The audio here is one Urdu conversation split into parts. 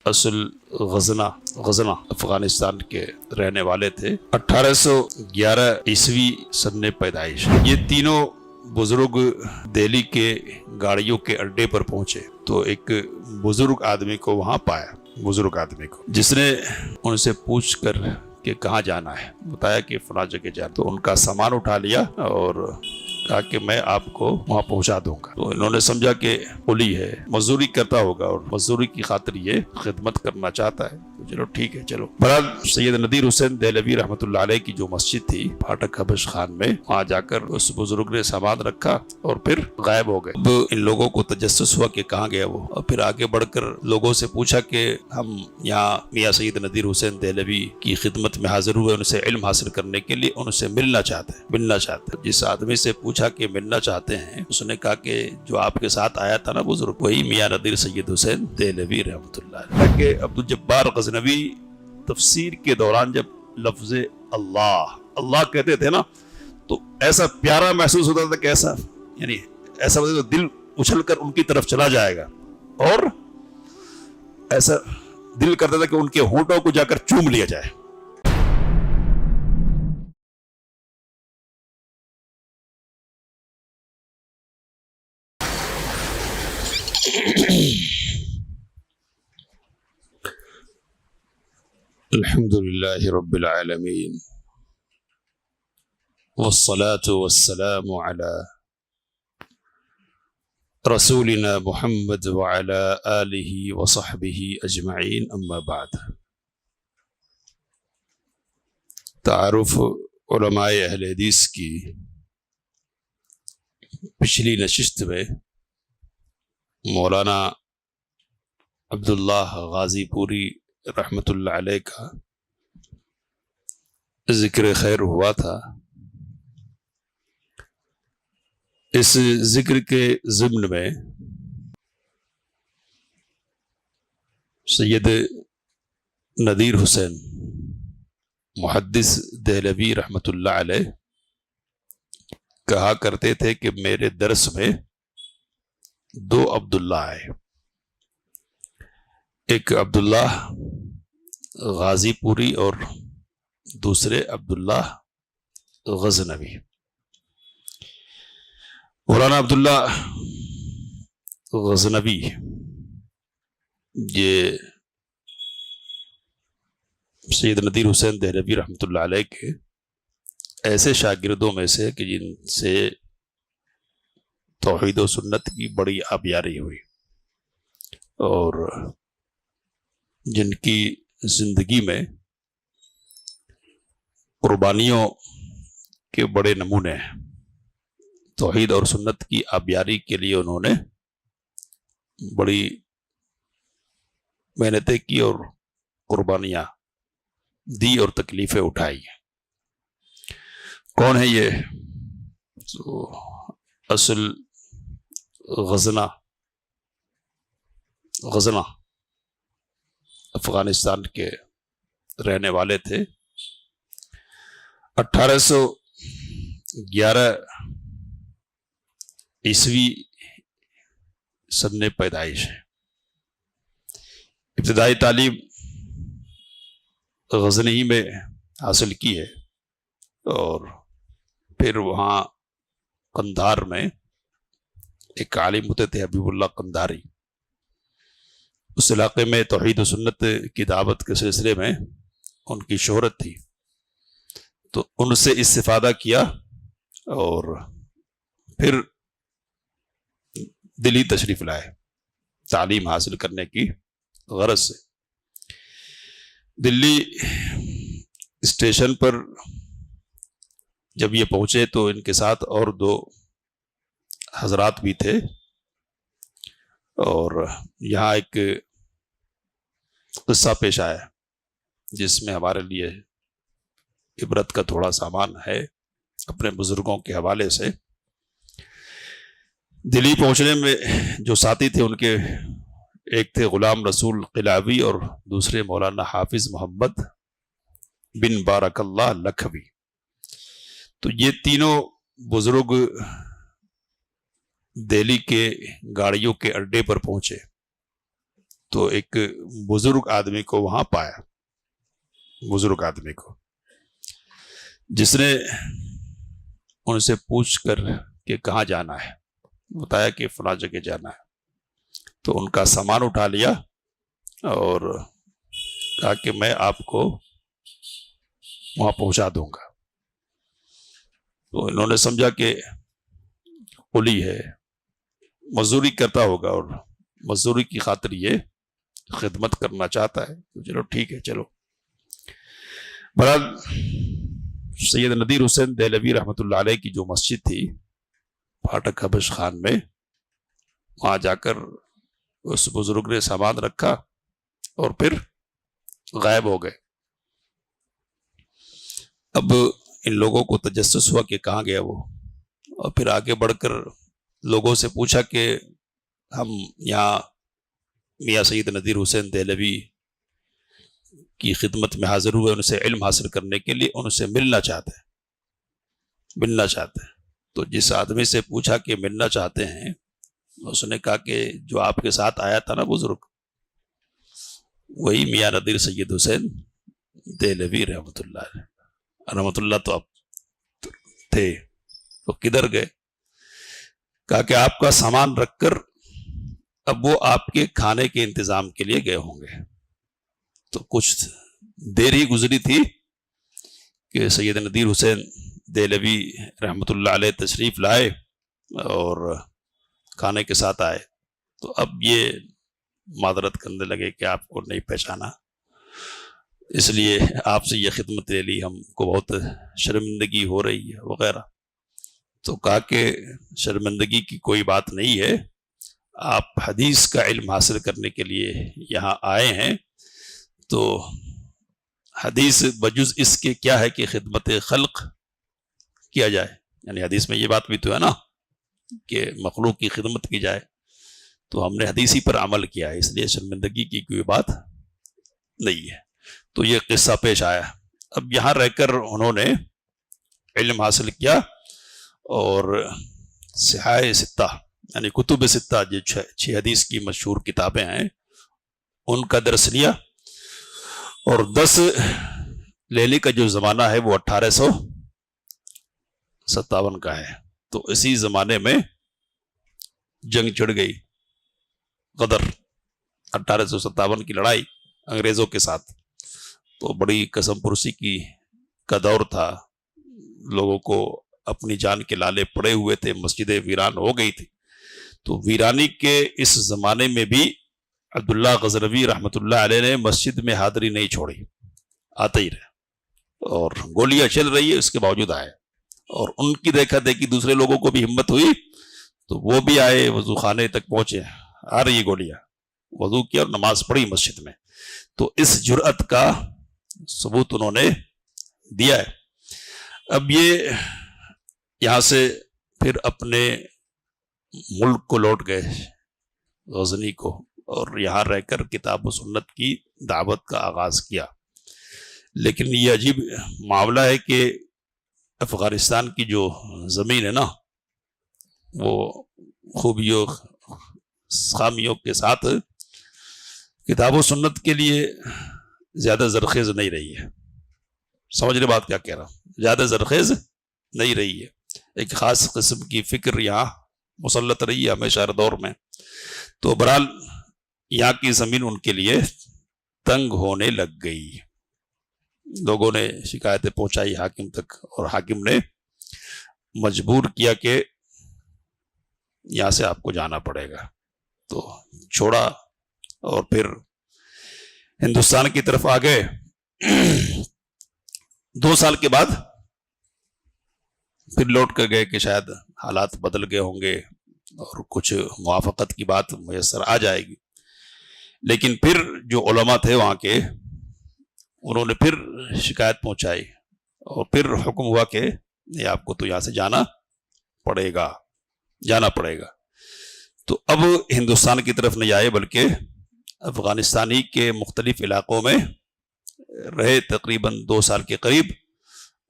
اصل غزنہ افغانستان کے رہنے والے تھے۔ 1811 عیسوی سن پیدائش۔ یہ تینوں بزرگ دہلی کے گاڑیوں کے اڈے پر پہنچے تو ایک بزرگ آدمی کو وہاں پایا، جس نے ان سے پوچھ کر کہ کہاں جانا ہے، بتایا کہ فلاں جگہ جانا۔ تو ان کا سامان اٹھا لیا اور کہا کہ میں آپ کو وہاں پہنچا دوں گا۔ تو انہوں نے سمجھا کہ قلی ہے، مزدوری کرتا ہوگا اور مزدوری کی خاطر یہ خدمت کرنا چاہتا ہے، تو چلو ٹھیک ہے چلو۔ بہرحال سید نذیر حسین دہلوی رحمۃ اللہ علیہ کی جو مسجد تھی پھاٹک حبش خان میں، وہاں جا کر اس بزرگ نے سامان رکھا اور پھر غائب ہو گئے۔ اب ان لوگوں کو تجسس ہوا کہ کہاں گیا وہ، اور پھر آگے بڑھ کر لوگوں سے پوچھا کہ ہم یہاں میاں سید نذیر حسین دہلوی کی خدمت میں حاضر ہوئے، ان سے علم حاصل کرنے کے لیے، ان سے ملنا چاہتے ہیں۔ جس آدمی سے پوچھا کہ ملنا چاہتے ہیں، اس نے کہا کہ جو آپ کے ساتھ آیا تھا نا بزرگ، وہی میاں نذیر سید حسین دہلوی رحمۃ اللہ علیہ۔ کہ عبدالجبار غزنوی تفسیر کے دوران جب لفظ اللہ کہتے تھے نا تو ایسا پیارا محسوس ہوتا تھا کہ ایسا ہوتا دل اچھل کر ان کی طرف چلا جائے گا، اور ایسا دل کرتا تھا کہ ان کے ہونٹوں کو جا کر چوم لیا جائے۔ الحمد للہ رب العالمین والصلاة والسلام علی رسولنا محمد وعلی آلہ وصحبہ اجمعین، اما بعد۔ تعارف علماء اہل حدیث کی پچھلی نشست میں مولانا عبداللہ غازی پوری رحمۃ اللہ علیہ کا ذکر خیر ہوا تھا۔ اس ذکر کے ضمن میں سید نذیر حسین محدث دہلوی رحمۃ اللہ علیہ کہا کرتے تھے کہ میرے درس میں دو عبداللہ آئے، ایک عبداللہ غازی پوری اور دوسرے عبداللہ غزنوی۔ مولانا عبداللہ غزنوی یہ سید نذیر حسین دہلوی رحمۃ اللہ علیہ کے ایسے شاگردوں میں سے کہ جن سے توحید و سنت کی بڑی آبیاری ہوئی، اور جن کی زندگی میں قربانیوں کے بڑے نمونے ہیں۔ توحید اور سنت کی آبیاری کے لیے انہوں نے بڑی محنتیں کی اور قربانیاں دی اور تکلیفیں اٹھائی۔ کون ہے یہ؟ اصل غزنہ افغانستان کے رہنے والے تھے۔ 1811 عیسوی سن پیدائش ہے۔ ابتدائی تعلیم غزنی میں حاصل کی ہے، اور پھر وہاں قندھار میں ایک عالم ہوتے تھے حبیب اللہ قندھاری، اس علاقے میں توحید و سنت کی دعوت کے سلسلے میں ان کی شہرت تھی، تو ان سے استفادہ کیا اور پھر دلی تشریف لائے تعلیم حاصل کرنے کی غرض سے۔ دلی اسٹیشن پر جب یہ پہنچے تو ان کے ساتھ اور دو حضرات بھی تھے، اور یہاں ایک قصہ پیش آیا جس میں ہمارے لیے عبرت کا تھوڑا سامان ہے اپنے بزرگوں کے حوالے سے۔ دلی پہنچنے میں جو ساتھی تھے ان کے ایک تھے غلام رسول قلاوی اور دوسرے مولانا حافظ محمد بن بارک اللہ لکھوی۔ تو یہ تینوں بزرگ دہلی کے گاڑیوں کے اڈے پر پہنچے تو ایک بزرگ آدمی کو وہاں پایا، بزرگ آدمی کو، جس نے ان سے پوچھ کر کہ کہاں جانا ہے، بتایا کہ فلاں جگہ جانا ہے۔ تو ان کا سامان اٹھا لیا اور کہا کہ میں آپ کو وہاں پہنچا دوں گا۔ تو انہوں نے سمجھا کہ قلی ہے، مزدوری کرتا ہوگا اور مزدوری کی خاطر یہ خدمت کرنا چاہتا ہے، تو چلو ٹھیک ہے چلو۔ بہرحال سید نذیر حسین دہلوی رحمۃ اللہ علیہ کی جو مسجد تھی پھاٹک حبش خان میں، وہاں جا کر اس بزرگ نے سامان رکھا اور پھر غائب ہو گئے۔ اب ان لوگوں کو تجسس ہوا کہ کہاں گیا وہ، اور پھر آگے بڑھ کر لوگوں سے پوچھا کہ ہم یہاں میاں سید نذیر حسین دہلوی کی خدمت میں حاضر ہوئے، ان سے علم حاصل کرنے کے لیے، ان سے ملنا چاہتے ہیں۔ تو جس آدمی سے پوچھا کہ ملنا چاہتے ہیں، اس نے کہا کہ جو آپ کے ساتھ آیا تھا نا بزرگ، وہی میاں نذیر سید حسین دہلوی رحمۃ اللہ تو اب تھے، تو کدھر گئے؟ کہا کہ آپ کا سامان رکھ کر اب وہ آپ کے کھانے کے انتظام کے لیے گئے ہوں گے۔ تو کچھ دیر ہی گزری تھی کہ سید نذیر حسین دہلوی رحمۃ اللہ علیہ تشریف لائے اور کھانے کے ساتھ آئے۔ تو اب یہ معذرت کرنے لگے کہ آپ کو نہیں پہچانا، اس لیے آپ سے یہ خدمت لے لی، ہم کو بہت شرمندگی ہو رہی ہے وغیرہ۔ تو کہا کہ شرمندگی کی کوئی بات نہیں ہے، آپ حدیث کا علم حاصل کرنے کے لیے یہاں آئے ہیں، تو حدیث بجز اس کے کیا ہے کہ خدمت خلق کیا جائے، یعنی حدیث میں یہ بات بھی تو ہے نا کہ مخلوق کی خدمت کی جائے، تو ہم نے حدیثی پر عمل کیا ہے، اس لیے شرمندگی کی کوئی بات نہیں ہے۔ تو یہ قصہ پیش آیا۔ اب یہاں رہ کر انہوں نے علم حاصل کیا اور صحاح ستہ یعنی کتب ستہ جو 6 حدیث کی مشہور کتابیں ہیں ان کا درس لیا، اور 10 لینے کا جو زمانہ ہے وہ 1857 کا ہے۔ تو اسی زمانے میں جنگ چڑھ گئی، غدر، 1857 کی لڑائی انگریزوں کے ساتھ۔ تو بڑی قسم پرسی کا دور تھا، لوگوں کو اپنی جان کے لالے پڑے ہوئے تھے، مسجدیں ویران ہو گئی تھی۔ تو ویرانی کے اس زمانے میں بھی عبداللہ غزنوی رحمۃ اللہ علیہ نے مسجد میں حاضری نہیں چھوڑی، آتے ہی رہے، اور گولیاں چل رہی ہے اس کے باوجود آئے، اور ان کی دیکھا دیکھی دوسرے لوگوں کو بھی ہمت ہوئی تو وہ بھی آئے، وضو خانے تک پہنچے، آ رہی گولیاں، وضو کیا اور نماز پڑھی مسجد میں۔ تو اس جرأت کا ثبوت انہوں نے دیا ہے۔ اب یہ یہاں سے پھر اپنے ملک کو لوٹ گئے، غزنی کو، اور یہاں رہ کر کتاب و سنت کی دعوت کا آغاز کیا۔ لیکن یہ عجیب معاملہ ہے کہ افغانستان کی جو زمین ہے نا، وہ خوبیوں خامیوں کے ساتھ کتاب و سنت کے لیے زیادہ زرخیز نہیں رہی ہے۔ سمجھ رہے بات کیا کہہ رہا ہوں؟ زیادہ زرخیز نہیں رہی ہے، ایک خاص قسم کی فکر یہاں مسلط رہی ہے ہمیشہ ہر دور میں۔ تو بہرحال یہاں کی زمین ان کے لیے تنگ ہونے لگ گئی، لوگوں نے شکایتیں پہنچائی حاکم تک، اور حاکم نے مجبور کیا کہ یہاں سے آپ کو جانا پڑے گا۔ تو چھوڑا اور پھر ہندوستان کی طرف آ گئے۔ 2 سال کے بعد پھر لوٹ کر گئے کہ شاید حالات بدل گئے ہوں گے اور کچھ موافقت کی بات میسر آ جائے گی۔ لیکن پھر جو علماء تھے وہاں کے، انہوں نے پھر شکایت پہنچائی، اور پھر حکم ہوا کہ نہیں، آپ کو تو یہاں سے جانا پڑے گا۔ تو اب ہندوستان کی طرف نہیں آئے، بلکہ افغانستانی کے مختلف علاقوں میں رہے تقریباً 2 سال کے قریب،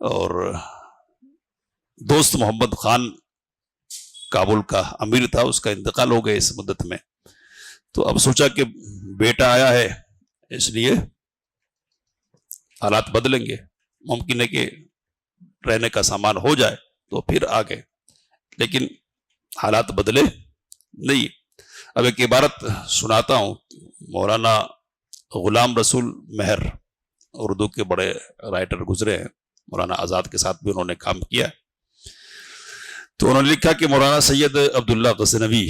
اور دوست محمد خان کابل کا امیر تھا، اس کا انتقال ہو گیا اس مدت میں۔ تو اب سوچا کہ بیٹا آیا ہے اس لیے حالات بدلیں گے، ممکن ہے کہ رہنے کا سامان ہو جائے تو پھر آگے، لیکن حالات بدلے نہیں۔ اب ایک عبارت سناتا ہوں، مولانا غلام رسول مہر اردو کے بڑے رائٹر گزرے ہیں، مولانا آزاد کے ساتھ بھی انہوں نے کام کیا، تو انہوں نے لکھا کہ مولانا سید عبداللہ غزنوی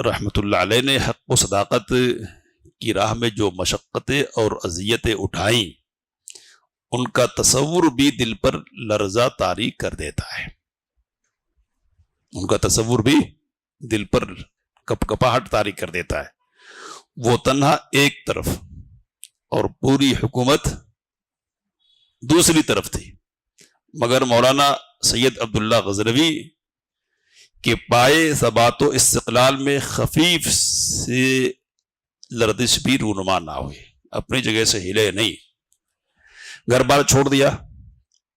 رحمۃ اللہ علیہ نے حق و صداقت کی راہ میں جو مشقتیں اور اذیتیں اٹھائیں ان کا تصور بھی دل پر لرزہ طاری کر دیتا ہے، ان کا تصور بھی دل پر کپ کپاہٹ طاری کر دیتا ہے۔ وہ تنہا ایک طرف اور پوری حکومت دوسری طرف تھی، مگر مولانا سید عبداللہ غزنوی کے پائے ثبات و استقلال میں خفیف سے لردش بھی رونما نہ ہوئی، اپنی جگہ سے ہلے نہیں، گھر بار چھوڑ دیا،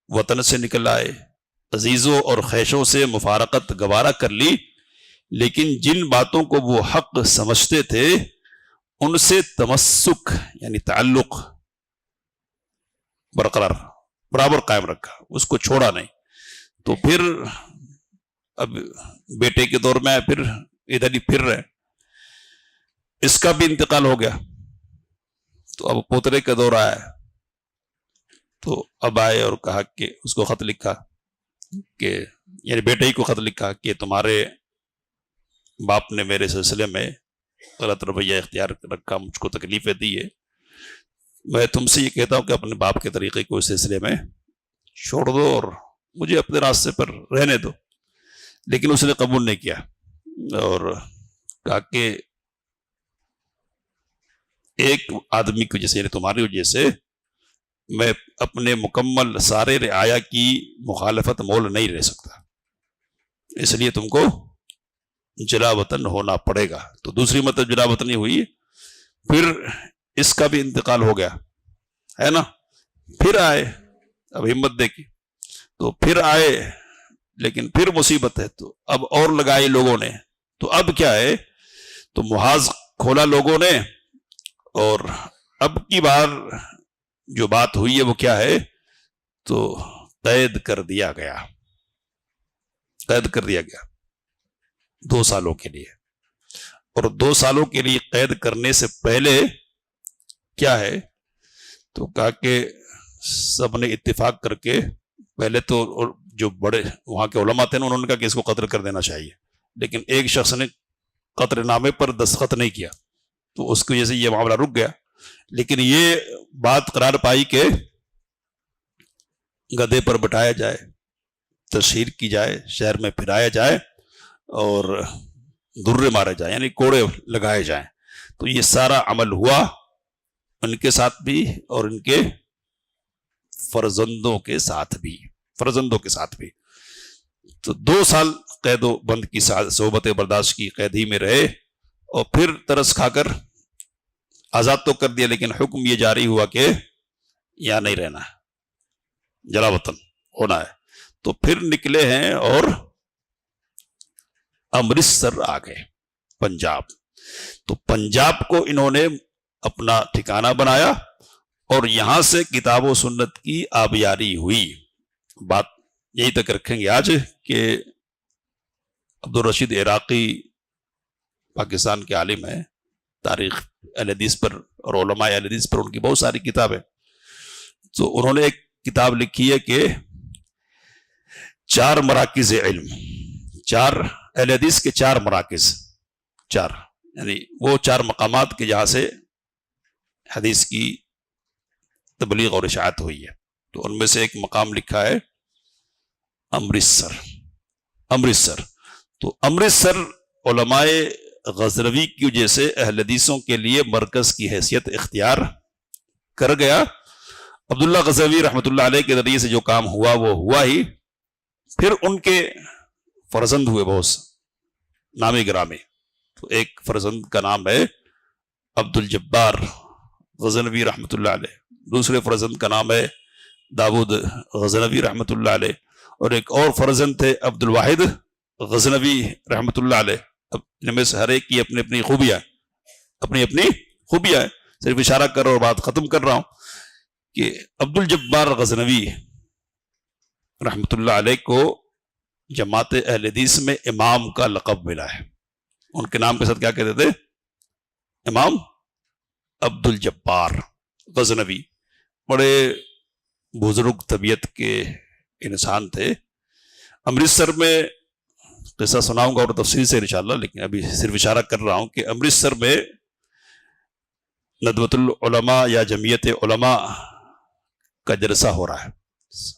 وطن سے نکل آئے، عزیزوں اور خیشوں سے مفارقت گوارا کر لی، لیکن جن باتوں کو وہ حق سمجھتے تھے ان سے تمسک یعنی تعلق برابر قائم رکھا، اس کو چھوڑا نہیں۔ تو پھر اب بیٹے کے دور میں پھر ادھر ہی پھر رہے، اس کا بھی انتقال ہو گیا، تو اب پوترے کا دور آیا، تو اب آئے اور کہا کہ اس کو خط لکھا کہ یعنی بیٹے ہی کو خط لکھا کہ تمہارے باپ نے میرے سلسلے میں غلط رویہ اختیار رکھا، مجھ کو تکلیفیں دی ہے، میں تم سے یہ کہتا ہوں کہ اپنے باپ کے طریقے کو اس سلسلے میں چھوڑ دو اور مجھے اپنے راستے پر رہنے دو، لیکن اس نے قبول نہیں کیا اور کہا کہ ایک آدمی کی وجہ سے یعنی تمہاری وجہ سے میں اپنے مکمل سارے رعایا کی مخالفت مول نہیں رہ سکتا، اس لیے تم کو جلا وطن ہونا پڑے گا۔ تو دوسری مطلب جلا وطنی ہوئی، پھر اس کا بھی انتقال ہو گیا ہے نا، پھر آئے، اب ہمت دیکھی تو پھر آئے، لیکن پھر مصیبت ہے، تو اب اور لگائی لوگوں نے، تو اب کیا ہے، تو محاذ کھولا لوگوں نے، اور اب کی بار جو بات ہوئی ہے وہ کیا ہے، تو قید کر دیا گیا، قید کر دیا گیا 2 سالوں کے لیے، اور 2 سالوں کے لیے قید کرنے سے پہلے کیا ہے، تو کہا کہ سب نے اتفاق کر کے، پہلے تو جو بڑے وہاں کے علماء تھے انہوں نے کہا کہ اس کو قتل کر دینا چاہیے، لیکن ایک شخص نے قتل نامے پر دستخط نہیں کیا، تو اس کی وجہ سے یہ معاملہ رک گیا، لیکن یہ بات قرار پائی کہ گدھے پر بٹھایا جائے، تشہیر کی جائے، شہر میں پھرایا جائے اور درے مارے جائیں یعنی کوڑے لگائے جائیں۔ تو یہ سارا عمل ہوا ان کے ساتھ بھی اور ان کے فرزندوں کے ساتھ بھی، تو 2 سال قید و بند کی صحبت برداشت کی قیدی میں رہے، اور پھر ترس کھا کر آزاد تو کر دیا، لیکن حکم یہ جاری ہوا کہ یہاں نہیں رہنا ہے، جلا وطن ہونا ہے۔ تو پھر نکلے ہیں اور امرتسر آ گئے، پنجاب، تو پنجاب کو انہوں نے اپنا ٹھکانہ بنایا، اور یہاں سے کتاب و سنت کی آبیاری ہوئی۔ بات یہی تک رکھیں گے آج کہ عبدالرشید عراقی پاکستان کے عالم ہیں، تاریخ اہل حدیث پر اور علماء اہل حدیث پر ان کی بہت ساری کتابیں، تو انہوں نے ایک کتاب لکھی ہے کہ 4 مراکز علم، 4 اہل حدیث کے 4 مراکز، 4 یعنی وہ 4 مقامات کے جہاں سے حدیث کی تبلیغ اور اشاعت ہوئی ہے، تو ان میں سے ایک مقام لکھا ہے امرتسر۔ تو امرتسر علماء غزنوی کی وجہ سے اہل حدیثوں کے لیے مرکز کی حیثیت اختیار کر گیا۔ عبداللہ غزنوی رحمۃ اللہ علیہ کے ذریعے سے جو کام ہوا وہ ہوا ہی، پھر ان کے فرزند ہوئے بہت نامی گرامی، تو ایک فرزند کا نام ہے عبدالجبار غزنوی رحمۃ اللہ علیہ، دوسرے فرزند کا نام ہے داود غزنوی رحمۃ اللہ علیہ، اور ایک اور فرزند تھے عبدالواحد غزنوی رحمۃ اللہ علیہ، اب ان میں سے ہر ایک کی اپنی اپنی خوبیاں ہیں. صرف اشارہ کر رہا ہوں اور بات ختم کر رہا ہوں کہ عبد الجبار غزنوی رحمۃ اللہ علیہ کو جماعت اہل حدیث میں امام کا لقب ملا ہے. ان کے نام کے ساتھ کیا کہتے تھے؟ امام عبد الجبار غزنوی. بڑے بزرگ طبیعت کے انسان تھے. امرتسر میں قصہ سناؤں گا اور تفصیل سے انشاءاللہ، لیکن ابھی صرف اشارہ کر رہا ہوں کہ امرتسر میں ندوۃ العلماء یا جمعیت علماء کا جلسہ ہو رہا ہے.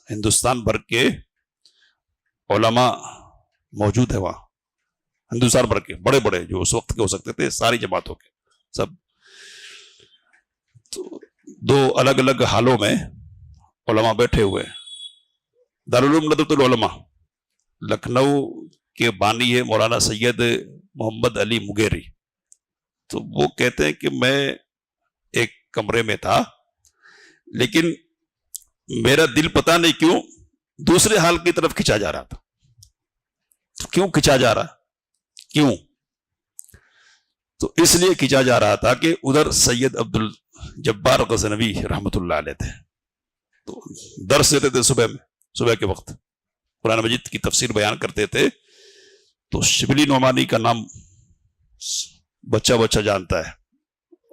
ہندوستان بھر کے علماء موجود ہیں وہاں، ہندوستان بھر کے بڑے بڑے جو اس وقت کے ہو سکتے تھے، ساری جماعتوں کے سب. تو دو الگ الگ حالوں میں علماء بیٹھے ہوئے. دارالعلوم ندوۃ العلماء لکھنؤ کے بانی ہے مولانا سید محمد علی مغیری. تو وہ کہتے ہیں کہ میں ایک کمرے میں تھا، لیکن میرا دل پتہ نہیں کیوں دوسرے حال کی طرف کھینچا جا رہا تھا. کیوں کھینچا جا رہا؟ کیوں؟ تو اس لیے کھینچا جا رہا تھا کہ ادھر سید عبد الجبار غزنوی رحمۃ اللہ علیہ تھے. تو درس دیتے تھے صبح کے وقت، قرآن مجید کی تفسیر بیان کرتے تھے. تو شبلی نعمانی کا نام بچہ جانتا ہے،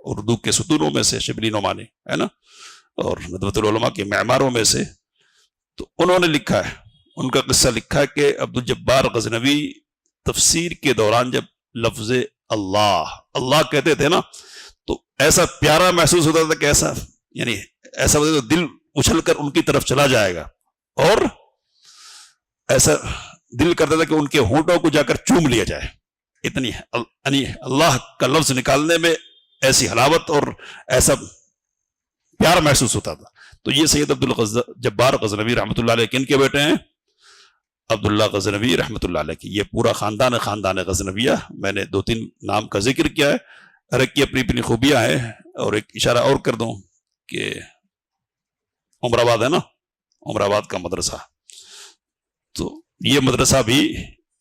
اردو کے ستونوں میں سے شبلی نعمانی ہے نا، اور ندوۃ العلماء کے معماروں میں سے. تو انہوں نے لکھا ہے، ان کا قصہ لکھا ہے کہ عبد الجبار غزنوی تفسیر کے دوران جب لفظ اللہ کہتے تھے نا، تو ایسا پیارا محسوس ہوتا تھا کہ ایسا دل اچھل کر ان کی طرف چلا جائے گا، اور ایسا دل کرتا تھا کہ ان کے ہونٹوں کو جا کر چوم لیا جائے. اتنی اللہ کا لفظ نکالنے میں ایسی حلاوت اور ایسا پیار محسوس ہوتا تھا. تو یہ سید عبد الجبار غزنوی رحمۃ اللہ علیہ کن کے بیٹے ہیں؟ عبداللہ غزنوی رحمۃ اللہ علیہ کی. یہ پورا خاندان غزنویہ. میں نے 2-3 نام کا ذکر کیا ہے، ہر ایک کی اپنی اپنی خوبیاں ہیں. اور ایک اشارہ اور کر دوں کہ عمر آباد ہے نا، عمر آباد کا مدرسہ، تو یہ مدرسہ بھی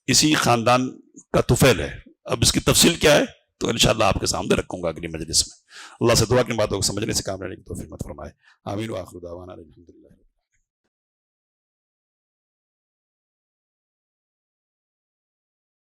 اسی خاندان کا طفیل ہے. اب اس کی تفصیل کیا ہے تو انشاءاللہ آپ کے سامنے رکھوں گا اگلی مجلس میں. اللہ سے دعا کی باتوں کو سمجھنے سے کام لینے کی توفیق عطا فرمائے. آمین. وآخر دعوانا الحمدللہ.